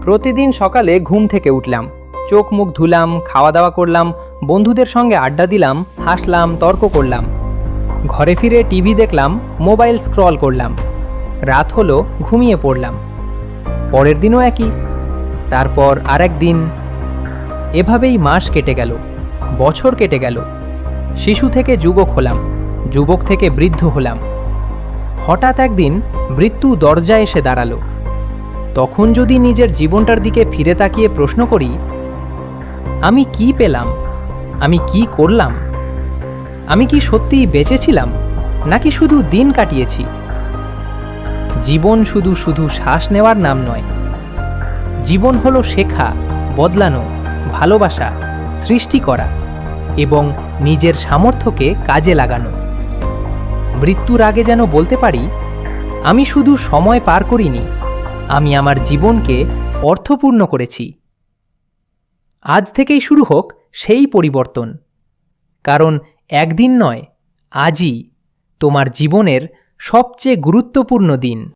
প্রতিদিন সকালে ঘুম থেকে উঠলাম, চোখ মুখ ধুলাম, খাওয়া দাওয়া করলাম, বন্ধুদের সঙ্গে আড্ডা দিলাম, হাসলাম, তর্ক করলাম। ঘরে ফিরে টিভি দেখলাম, মোবাইল স্ক্রল করলাম। রাত হলো, ঘুমিয়ে পড়লাম। পরের দিনও একই, তারপর আরেক দিন। এভাবেই মাস কেটে গেল, বছর কেটে গেল। শিশু থেকে যুবক হলাম, যুবক থেকে বৃদ্ধ হলাম। হঠাৎ একদিন মৃত্যু দরজায় এসে দাঁড়ালো। তখন যদি নিজের জীবনটার দিকে ফিরে তাকিয়ে প্রশ্ন করি, আমি কি পেলাম, আমি কি করলাম, আমি কি সত্যিই বেঁচেছিলাম নাকি শুধু দিন কাটিয়েছি? জীবন শুধু শুধু শ্বাস নেওয়ার নাম নয়। জীবন হলো শেখা, বদলানো, ভালোবাসা, সৃষ্টি করা এবং নিজের সামর্থ্যকে কাজে লাগানো। মৃত্যুর আগে যেন বলতে পারি, আমি শুধু সময় পার করিনি, আমি আমার জীবনকে অর্থপূর্ণ করেছি। আজ থেকেই শুরু হোক সেই পরিবর্তন, কারণ একদিন নয়, আজই তোমার জীবনের সবচেয়ে গুরুত্বপূর্ণ দিন।